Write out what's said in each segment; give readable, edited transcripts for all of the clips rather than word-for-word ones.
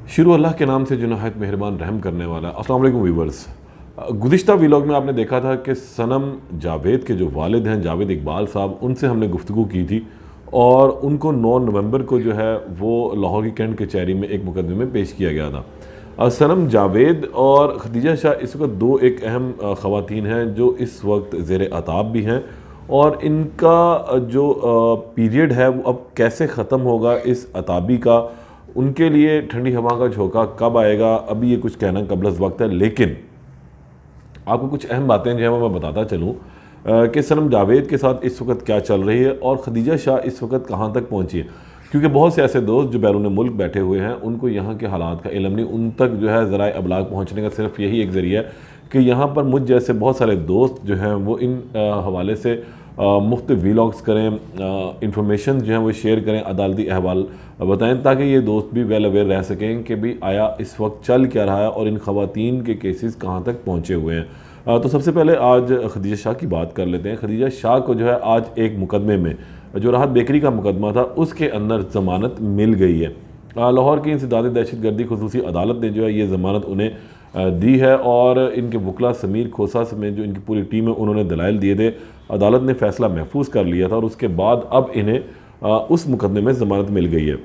शुरू अल्लाह के नाम से जो नहायत मेहरबान रहम करने वाला। अस्सलाम वालेकुम व्यूअर्स। गुज़िश्ता व्लॉग में आपने देखा था कि सनम जावेद के जो वालिद हैं जावेद इकबाल साहब, उनसे हमने गुफ्तगू की थी और उनको 9 नवंबर को जो है वो लाहौर की कैंट कचहरी में एक मुकदमे में पेश किया गया था। सनम जावेद और खदीजा शाह इस वक्त दो एक अहम ख़वातीन हैं जो इस वक्त ज़ेर अताब भी हैं, और इनका जो पीरियड है वो अब कैसे ख़त्म होगा इस अताबी का, उनके लिए ठंडी हवा का झोंका कब आएगा, अभी ये कुछ कहना कबल वक्त है। लेकिन आपको कुछ अहम बातें जो है वो मैं बताता चलूँ कि सनम जावेद के साथ इस वक्त क्या चल रही है और खदीजा शाह इस वक्त कहाँ तक पहुँची है। क्योंकि बहुत से ऐसे दोस्त जो बैरून मुल्क बैठे हुए हैं उनको यहाँ के हालात का इल्म नहीं, उन तक जो है ज़राए अबलाग पहुँचने का सिर्फ यही एक ज़रिया है कि यहाँ पर मुझ जैसे बहुत सारे दोस्त जो हैं वो इन हवाले से मुख्तलिफ वीलॉग्स करें, इंफॉर्मेशन जो है वो शेयर करें, अदालती अहवाल बताएं, ताकि ये दोस्त भी वेल अवेयर रह सकें कि भी आया इस वक्त चल क्या रहा है और इन ख़वातीन के केसेस कहाँ तक पहुँचे हुए हैं। तो सबसे पहले आज खदीजा शाह की बात कर लेते हैं। खदीजा शाह को जो है आज एक मुकदमे में, जो राहत बेकरी का मुकदमा था, उसके अंदर ज़मानत मिल गई है। लाहौर की इंसदाद दहशतगर्दी खुसूसी अदालत ने जो है ये ज़मानत उन्हें दी है और इनके वकला समीर खोसा समेत जो इनकी पूरी टीम है उन्होंने दलाइल दिए थे। अदालत ने फ़ैसला महफूज कर लिया था और उसके बाद अब इन्हें उस मुकदमे में ज़मानत मिल गई है।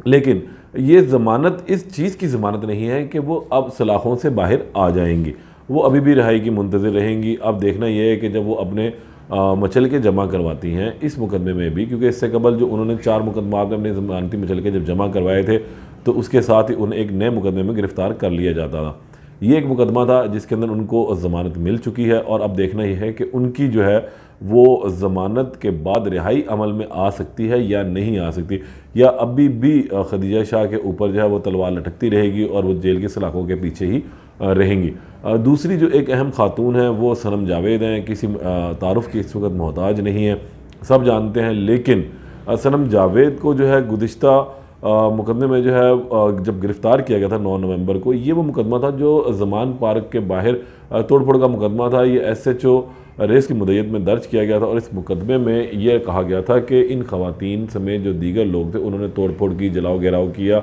लेकिन ये ज़मानत इस चीज़ की ज़मानत नहीं है कि वो अब सलाखों से बाहर आ जाएंगी, वो अभी भी रिहाई की मुंतज़िर रहेंगी। अब देखना यह है कि जब वो अपने मचलके जमा करवाती हैं इस मुकदमे में भी, क्योंकि इससे कबल जो उन्होंने 4 मुकदमात में अपने ज़मानती मचलके जब जमा करवाए थे तो उसके साथ ही उन्हें एक नए मुकदमे में गिरफ़्तार कर लिया जाता था। ये एक मुकदमा था जिसके अंदर उनको ज़मानत मिल चुकी है और अब देखना यह है कि उनकी जो है वो ज़मानत के बाद रिहाई अमल में आ सकती है या नहीं आ सकती, या अभी भी खदीजा शाह के ऊपर जो है वो तलवार लटकती रहेगी और वो जेल के सलाखों के पीछे ही रहेंगी। दूसरी जो एक अहम खातून है वो सनम जावेद हैं, किसी तारुफ़ की इस वक्त मोहताज नहीं है, सब जानते हैं। लेकिन सनम जावेद को जो है गुज़िश्ता मुकदमे में जो है जब गिरफ़्तार किया गया था 9 नवंबर को, ये वो मुकदमा था जो ज़मान पार्क के बाहर तोड़फोड़ का मुकदमा था। ये SHO रेस की मुद्दत में दर्ज किया गया था और इस मुकदमे में यह कहा गया था कि इन ख़वातीन समेत जो दीगर लोग थे उन्होंने तोड़फोड़ की, जलाओ गिराव किया,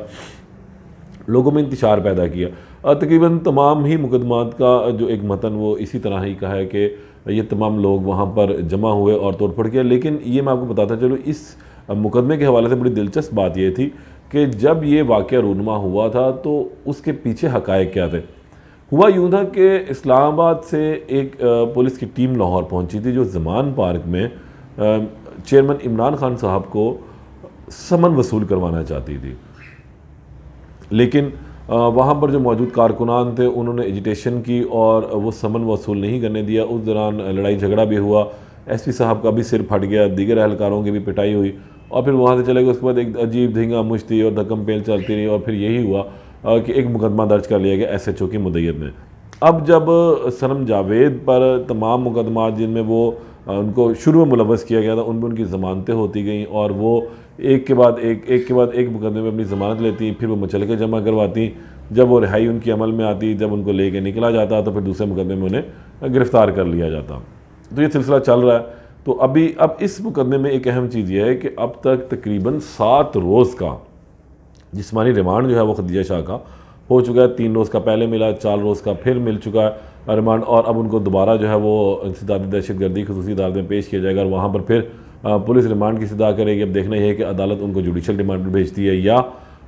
लोगों में इंतशार पैदा किया। तकरीबन तमाम ही मुकदमात का जो एक मतन वो इसी तरह ही कहा है कि ये तमाम लोग वहाँ पर जमा हुए और तोड़फोड़ किया। लेकिन ये मैं आपको बताता चलूँ, इस मुकदमे के हवाले से बड़ी दिलचस्प बात यह थी कि जब ये वाक़या रूनुमा हुआ था तो उसके पीछे हक़ाइक़ क्या थे। हुआ यूँ था कि इस्लामाबाद से एक पुलिस की टीम लाहौर पहुँची थी जो ज़मान पार्क में चेयरमैन इमरान खान साहब को समन वसूल करवाना चाहती थी। लेकिन वहाँ पर जो मौजूद कारकुनान थे उन्होंने एजिटेशन की और वो समन वसूल नहीं करने दिया। उस दौरान लड़ाई झगड़ा भी हुआ, SP साहब का भी सिर फट गया, दीगर एहलकारों की भी पिटाई हुई और फिर वहाँ से चले गए। उसके बाद एक अजीब धींगा मुश्ती और धक्कम पेल चलती रही और फिर यही हुआ कि एक मुकदमा दर्ज कर लिया गया SHO की मुद्दत में। अब जब सनम जावेद पर तमाम मुकदमा जिनमें वो उनको शुरू में मुलव्वस किया गया था उनमें उनकी ज़मानतें होती गईं और वो एक के बाद एक मुकदमे में अपनी ज़मानत लेती, फिर वो मचलके जमा करवाती, जब वो रिहाई उनकी अमल में आती, जब उनको लेके निकला जाता तो फिर दूसरे मुकदमे में उन्हें गिरफ़्तार कर लिया जाता। तो ये सिलसिला चल रहा है। तो अब इस मुकदमे में एक अहम चीज़ यह है कि अब तक तकरीबन 7 रोज़ का जिस्मानी रिमांड जो है वो खदीजा शाह का हो चुका है। 3 रोज़ का पहले मिला, 4 रोज़ का फिर मिल चुका है रिमांड और अब उनको दोबारा जो है वो इंसदाद दहशतगर्दी खुसूसी अदालत में पेश किया जाएगा और वहाँ पर फिर पुलिस रिमांड की सदा करेगी। अब देखना यह है कि अदालत उनको जुडिशल रिमांड पर भेजती है या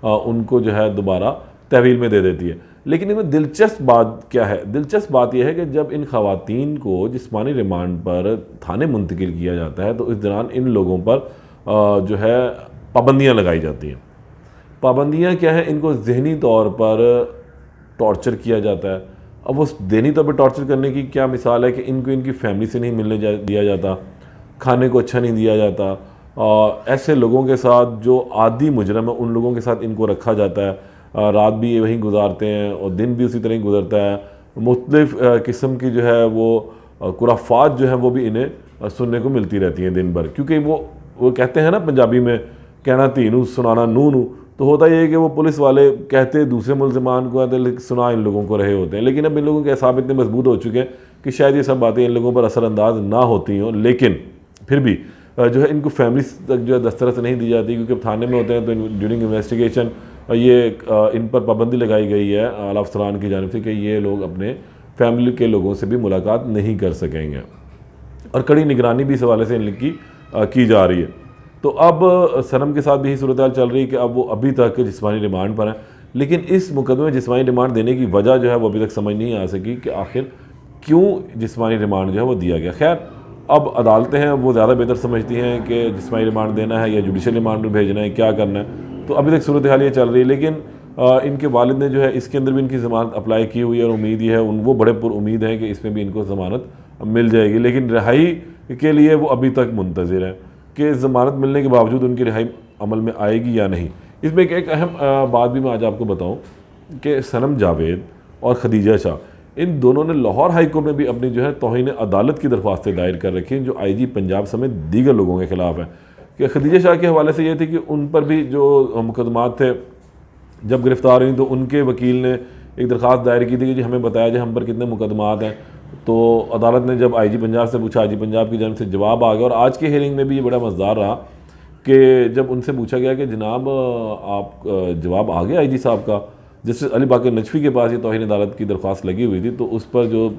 उनको जो है दोबारा तहवील में दे देती है। लेकिन इनमें दिलचस्प बात क्या है? दिलचस्प बात यह है कि जब इन ख़वातीन को जिस्मानी रिमांड पर थाने मुंतकिल किया जाता है तो इस दौरान इन लोगों पर जो है पाबंदियाँ लगाई जाती हैं। पाबंदियाँ क्या हैं? इनको ज़हनी तौर पर टॉर्चर किया जाता है। अब वो ज़हनी तौर पर टॉर्चर करने की क्या मिसाल है कि इनको इनकी फैमिली से नहीं मिलने दिया जाता, खाने को अच्छा नहीं दिया जाता, ऐसे लोगों के साथ जो आदी मुजरम है उन लोगों के साथ इनको रखा जाता है। रात भी ये वहीं गुजारते हैं और दिन भी उसी तरह ही गुजरता है। मुख्तलिफ़ किस्म की जो है वो खुराफात जो है वो भी इन्हें सुनने को मिलती रहती हैं दिन भर, क्योंकि वो कहते हैं ना पंजाबी में कहना तीनू सुनाना नू। तो होता ये है कि वो पुलिस वाले कहते दूसरे मुल्ज़िमान को सुना इन लोगों को रहे होते हैं। लेकिन अब इन लोगों के असाब इतने मजबूत हो चुके हैं कि शायद ये सब बातें इन लोगों पर असरअंदाज ना होती हों, लेकिन फिर भी जो है इनको फैमिली तक जो है दस्तरस नहीं दी जाती, क्योंकि थाने में होते हैं तो ड्यूरिंग इन्वेस्टिगेशन ये इन पर पाबंदी लगाई गई है आला अफसरान की जानिब से कि ये लोग अपने फैमिली के लोगों से भी मुलाकात नहीं कर सकेंगे, और कड़ी निगरानी भी इस हवाले से इनकी की जा रही है। तो अब सनम के साथ भी यही सूरत हाल चल रही है कि अब वो अभी तक जिस्मानी रिमांड पर हैं, लेकिन इस मुकदमे में जिस्मानी रिमांड देने की वजह जो है वो अभी तक समझ नहीं आ सकी कि आखिर क्यों जिस्मानी रिमांड जो है वो दिया गया। खैर, अब अदालतें हैं वो ज़्यादा बेहतर समझती हैं कि जिस्मानी रिमांड देना है या जुडिशल रिमांड में भेजना है, क्या करना है। तो अभी तक सूरत हाल ये चल रही है, लेकिन इनके वालिद ने जो है इसके अंदर भी इनकी ज़मानत अप्लाई की हुई है, और उम्मीद ये है वो बड़े पुरुमीद हैं कि इसमें भी इनको ज़मानत मिल जाएगी। लेकिन रिहाई के लिए वो अभी तक मुंतज़िर हैं कि ज़मानत मिलने के बावजूद उनकी रिहाई अमल में आएगी या नहीं। इसमें एक अहम बात भी मैं आज आपको बताऊं कि सनम जावेद और खदीजा शाह, इन दोनों ने लाहौर हाई कोर्ट में भी अपनी जो है तौहीन अदालत की दरख्वास्तें दायर कर रखी हैं, जो IG पंजाब समेत दीगर लोगों के ख़िलाफ़ है। कि खदीजा शाह के हवाले से ये थी कि उन पर भी जो मुकदमात थे, जब गिरफ़्तार हुई तो उनके वकील ने एक दरख्वास्त दायर की थी कि जी हमें बताया जाए हम पर कितने मुकदमात हैं। तो अदालत ने जब IG पंजाब से पूछा, IG पंजाब की जानिब से जवाब आ गया। और आज के हियरिंग में भी ये बड़ा मज़ेदार रहा कि जब उनसे पूछा गया कि जनाब आप जवाब आ गया IG साहब का, जस्टिस अली बाकर नजफ़ी के पास ये तौहीन अदालत की दरख्वास्त लगी हुई थी, तो उस पर जो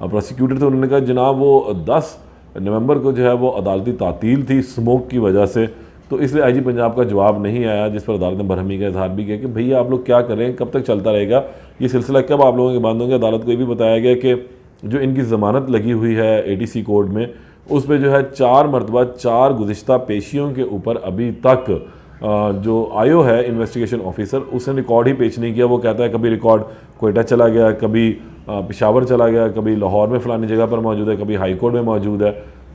प्रोसिक्यूटर थे उन्होंने कहा जनाब वो 10 नवंबर को जो है वो अदालती तातील थी स्मोक की वजह से, तो इसलिए IG पंजाब का जवाब नहीं आया। जिस पर अदालत ने बरहमी का इजहार भी किया कि भैया आप लोग क्या कर रहे हैं, कब तक चलता रहेगा ये सिलसिला, कब आप लोगों के बंद होंगे। अदालत को ये भी बताया गया कि जो इनकी ज़मानत लगी हुई है ATC कोर्ट में, उस पर जो है 4 मरतबा 4 गुज़िश्ता पेशियों के ऊपर अभी तक जो आयो है इन्वेस्टिगेशन ऑफिसर, उसने रिकॉर्ड ही पेश नहीं किया। वो कहता है कभी रिकॉर्ड कोयटा चला गया, कभी पेशावर चला गया, कभी लाहौर में फ़लानी जगह पर मौजूद है, कभी हाई कोर्ट में मौजूद है,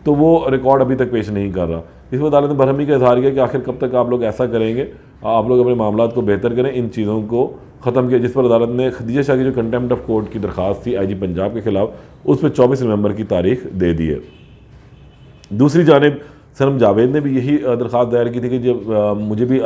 तो वो रिकॉर्ड अभी तक पेश नहीं कर रहा। इस पर अदालत ने बरहमी का इजहार किया कि आखिर कब तक आप लोग ऐसा करेंगे, आप लोग अपने मामलात को बेहतर करें, इन चीज़ों को ख़त्म किया। जिस पर अदालत ने खदीजा शाह की जो कंटेम्प्ट ऑफ कोर्ट की दरख्वास्त थी IG पंजाब के ख़िलाफ़, उस पर 24 नवंबर की तारीख दे दी है। दूसरी जानिब सनम जावेद ने भी यही दरख्वास्त दायर की थी कि जब मुझे भी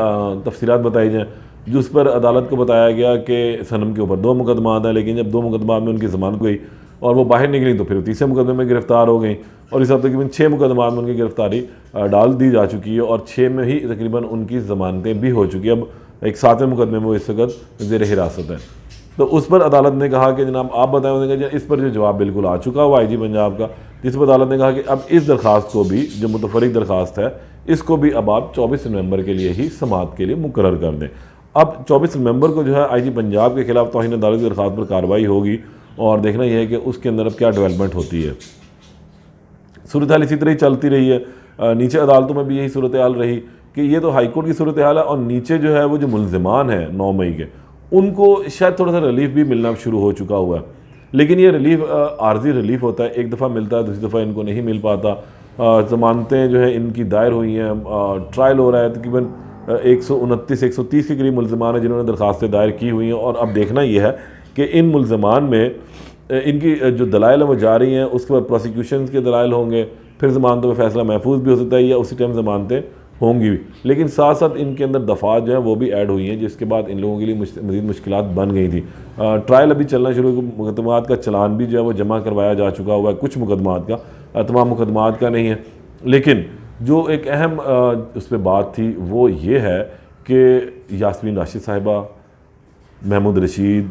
तफसीलात बताई जाएँ, जिस पर अदालत को बताया गया कि सनम के ऊपर 2 मुकदमात हैं, लेकिन जब 2 मुकदमात में उनकी ज़मानत गई और वो बाहर निकली तो फिर तीसरे मुकदमे में गिरफ़्तार हो गई, और इस हफ्ते तकरीबन 6 मुकदमात में उनकी गिरफ़्तारी डाल दी जा चुकी है, और 6 में ही तकरीबन उनकी ज़मानतें भी हो चुकी है। अब एक 7वें मुकदमे में वो इस वक्त ज़ेर हिरासत है। तो उस पर अदालत ने कहा कि जनाब आप बताएं, उन्होंने कहा इस पर जो जवाब बिल्कुल आ चुका हुआ IG पंजाब का, जिस पर अदालत ने कहा कि अब इस दरख्वास्त को भी, जो मुतफरिक दरख्वास्त है, इसको भी अब आप 24 नवंबर के लिए ही समाअत के लिए मुकर्रर कर दें। अब 24 नवंबर को जो है IG पंजाब के खिलाफ तौहीन अदालत की दरख्वास्त पर कार्रवाई होगी, और देखना यह है कि उसके अंदर अब क्या डेवलपमेंट होती है। सूरत हाल इसी तरह ही चलती रही है। नीचे अदालतों में भी यही सूरत हाल रही कि ये तो हाई कोर्ट की सूरत हाल है, और नीचे जो है वो जो मुल्ज़िमान हैं 9 मई के, उनको शायद थोड़ा सा रिलीफ भी मिलना शुरू हो चुका हुआ है। लेकिन ये रिलीफ आर्जी रिलीफ होता है, एक दफ़ा मिलता है, दूसरी दफ़ा इनको नहीं मिल पाता। ज़मानतें जो है इनकी दायर हुई हैं, ट्रायल हो रहा है, तकरीबन 129-130 के करीब मुल्ज़िमान हैं जिन्होंने दरख्वास्तें दायर की हुई हैं। और अब देखना यह है कि इन मुल्ज़िमान में इनकी जो दलाइल हैं वो जारी हैं, उसके बाद प्रोसिक्यूशन के दलाइल होंगे, फिर ज़मानतों में फ़ैसला महफूज भी हो सकता है या उसी टाइम ज़मानतें होंगी भी। लेकिन साथ साथ इनके अंदर दफ़ात जो हैं वो भी ऐड हुई हैं, जिसके बाद इन लोगों के लिए मज़ीद मुश्किलात बन गई थी। ट्रायल अभी चलना शुरू, मुकदमात का चलान भी जो है वो जमा करवाया जा चुका हुआ है, कुछ मुकदमात का, तमाम मुकदमात का नहीं है। लेकिन जो एक अहम उस पर बात थी वो ये है कि यास्मीन राशिद साहिबा, महमूद रशीद,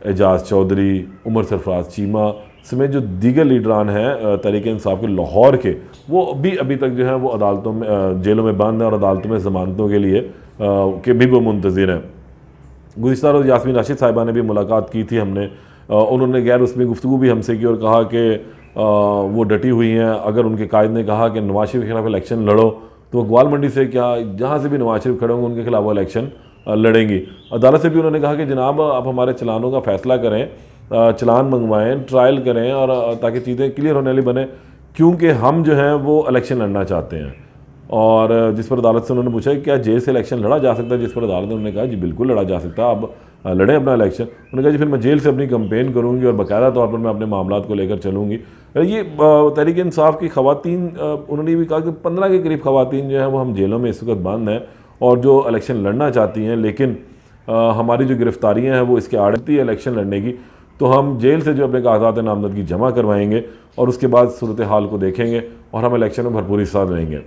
एजाज चौधरी, उमर सरफराज चीमा समेत जो दीगर लीडरान हैं तहरीक इंसाफ के लाहौर के, वो भी अभी तक जो है वो अदालतों में, जेलों में बंद हैं और अदालतों में ज़मानतों के लिए के भी वो मुंतज़िर हैं। गुज़िश्ता रोज़ यास्मीन राशिद साहिबा ने भी मुलाकात की थी हमने, उन्होंने गैर रस्मी गुफ्तगू भी हमसे की और कहा कि वो डटी हुई हैं। अगर उनके कायद ने कहा कि नवाज शरीफ के खिलाफ इलेक्शन लड़ो, तो ग्वाल मंडी से क्या जहाँ से भी नवाज शरीफ खड़े होंगे उनके खिलाफ वो इलेक्शन लड़ेंगी। अदालत से भी उन्होंने कहा कि जनाब आप हमारे चलानों का फ़ैसला करें, चलान मंगवाएं, ट्रायल करें, और ताकि चीज़ें क्लियर होने वाली बने, क्योंकि हम जो हैं वो इलेक्शन लड़ना चाहते हैं। और जिस पर अदालत से उन्होंने पूछा कि क्या जेल से इलेक्शन लड़ा जा सकता है, जिस पर अदालत ने उन्होंने कहा जी बिल्कुल लड़ा जा सकता है, आप लड़ें अपना इलेक्शन। उन्होंने कहा जी फिर मैं जेल से अपनी कंपेन करूँगी और बाकायदा तौर पर मैं अपने मामलात को लेकर चलूँगी। ये तहरीक इंसाफ की ख़वातीन, उन्होंने भी कहा कि 15 के करीब ख़वातीन जो हैं वो हम जेलों में इस वक्त बंद हैं और जो इलेक्शन लड़ना चाहती हैं, लेकिन हमारी जो गिरफ्तारियाँ हैं वो इसके आड़ती है इलेक्शन लड़ने की, तो हम जेल से जो अपने कागजात नामजदगी जमा करवाएंगे और उसके बाद सूरत हाल को देखेंगे और हम इलेक्शन में भरपूर हिस्सा लेंगे।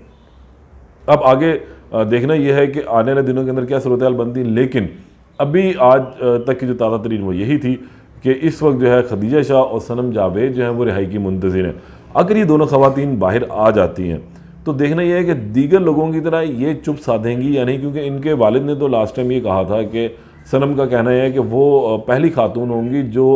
अब आगे देखना यह है कि आने वाले दिनों के अंदर क्या सूरत हाल बनती है, लेकिन अभी आज तक की जो ताज़ा तरीन वो यही थी कि इस वक्त जो है खदीजा शाह और सनम जावेद जो है वो रिहाई की मुंतज़िर हैं। अगर ये दोनों ख़वातीन बाहर आ जाती हैं तो देखना यह है कि दीगर लोगों की तरह ये चुप साधेंगी या नहीं, क्योंकि इनके वालिद ने तो लास्ट टाइम ये कहा था कि सनम का कहना है कि वो पहली खातून होंगी जो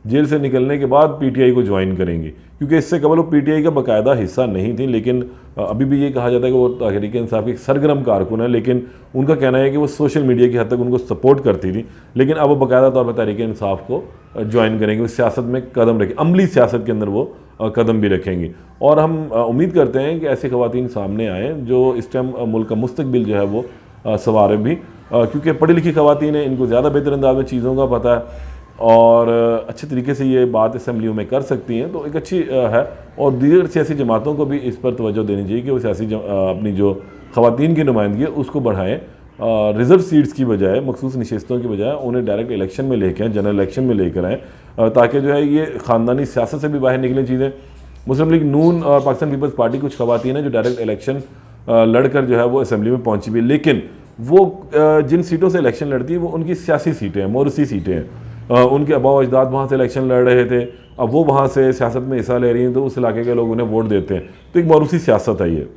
जेल से निकलने के बाद पीटीआई को ज्वाइन करेंगी, क्योंकि इससे कबल वो पीटीआई का बाकायदा हिस्सा नहीं थी। लेकिन अभी भी ये कहा जाता है कि वो तहरीक इंसाफ की सरगर्म कारकुन है, लेकिन उनका कहना है कि वो सोशल मीडिया की हद तक उनको सपोर्ट करती थी, लेकिन अब वो बाकायदा तौर पर तहरीक इंसाफ को ज्वाइन करेंगी, वो सियासत में कदम रखें, अमली सियासत के अंदर वो कदम भी रखेंगी। और हम उम्मीद करते हैं कि ऐसी ख़वातीन सामने आएँ जो इस टाइम मुल्क का मुस्तकबिल जो है वो सवारे भी, क्योंकि पढ़ी लिखी ख़वातीन हैं, इनको ज़्यादा बेहतर अंदाज में चीज़ों का पता है और अच्छे तरीके से ये बात असम्बलियों में कर सकती हैं, तो एक अच्छी है। और दीगर सियासी जमातों को भी इस पर तवज्जो देनी चाहिए कि वो सियासी अपनी जो ख़वातीन की नुमाइंदगी है उसको बढ़ाएँ, रिज़र्व सीट्स की बजाय, मखसूस नशस्तों की बजाय उन्हें डायरेक्ट इलेक्शन में लेकर आएँ, जनरल इलेक्शन में लेकर आएँ, ताकि जो है ये ख़ानदानी सियासत से भी बाहर निकलें चीज़ें। मुस्लिम लीग नून और पाकिस्तान पीपल्स पार्टी कुछ ख़वातीन हैं जो डायरेक्ट इलेक्शन लड़कर जो है वो असम्बली में पहुँची भी, लेकिन वो जिन सीटों से इलेक्शन लड़ती है वो उनकी सियासी सीटें हैं, मोरसी सीटें हैं। उनके आबा अजदाद वहाँ से इलेक्शन लड़ रहे थे, अब वो वहाँ से सियासत में हिस्सा ले रही हैं, तो उस इलाके के लोग उन्हें वोट देते हैं, तो एक मोरूसी सियासत है ये।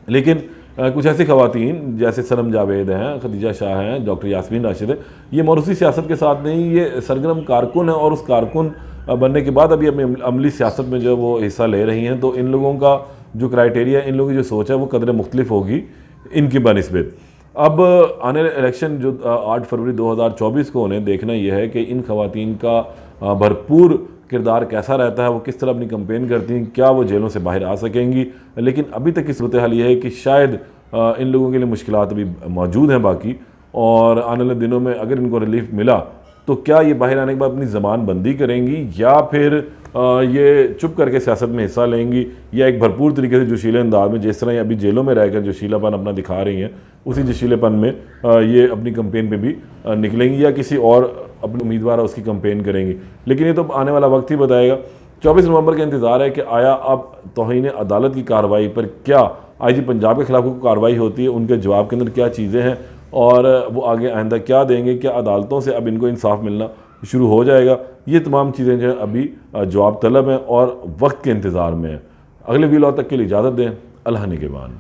लेकिन कुछ ऐसी ख़वातीन जैसे सनम जावेद हैं, खदीजा शाह हैं, डॉक्टर यास्मीन राशिद है, ये मोरूसी सियासत के साथ नहीं, ये सरगर्म कारकुन है और उस कारकुन बनने के बाद अभी अपनी अमली सियासत में जो वो हिस्सा ले रही हैं। तो इन लोगों का जो क्राइटेरिया, इन लोगों की जो सोच है वो कदर मुख्तलिफ होगी इनकी बनस्बत। अब आने वाले इलेक्शन जो 8 फरवरी 2024 को उन्हें देखना यह है कि इन ख़वातीन का भरपूर किरदार कैसा रहता है, वो किस तरह अपनी कंपेन करती हैं, क्या वो जेलों से बाहर आ सकेंगी। लेकिन अभी तक की सूरत हाल ये है कि शायद इन लोगों के लिए मुश्किलात अभी मौजूद हैं बाकी, और आने वाले दिनों में अगर इनको रिलीफ मिला तो क्या ये बाहर आने के बाद अपनी ज़बान बंदी करेंगी या फिर ये चुप करके सियासत में हिस्सा लेंगी, या एक भरपूर तरीके से जोशीले अंदाज में, जिस तरह ये अभी जेलों में रहकर जोशीलापन अपना दिखा रही हैं, उसी जोशीलेपन में ये अपनी कंपेन पे भी निकलेंगी, या किसी और अपने उम्मीदवार है उसकी कंपेन करेंगी। लेकिन ये तो आने वाला वक्त ही बताएगा। 24 नवंबर का इंतज़ार है कि आया अब तौहीन अदालत की कार्रवाई पर क्या IG पंजाब के खिलाफ कार्रवाई होती है, उनके जवाब के अंदर क्या चीज़ें हैं और वो आगे आइंदा क्या देंगे, क्या अदालतों से अब इनको इंसाफ मिलना शुरू हो जाएगा। ये तमाम चीज़ें जो है अभी जवाब तलब हैं और वक्त के इंतज़ार में हैं। अगले वीलॉग तक के लिए इजाज़त दें। अल्लाह निगहबान।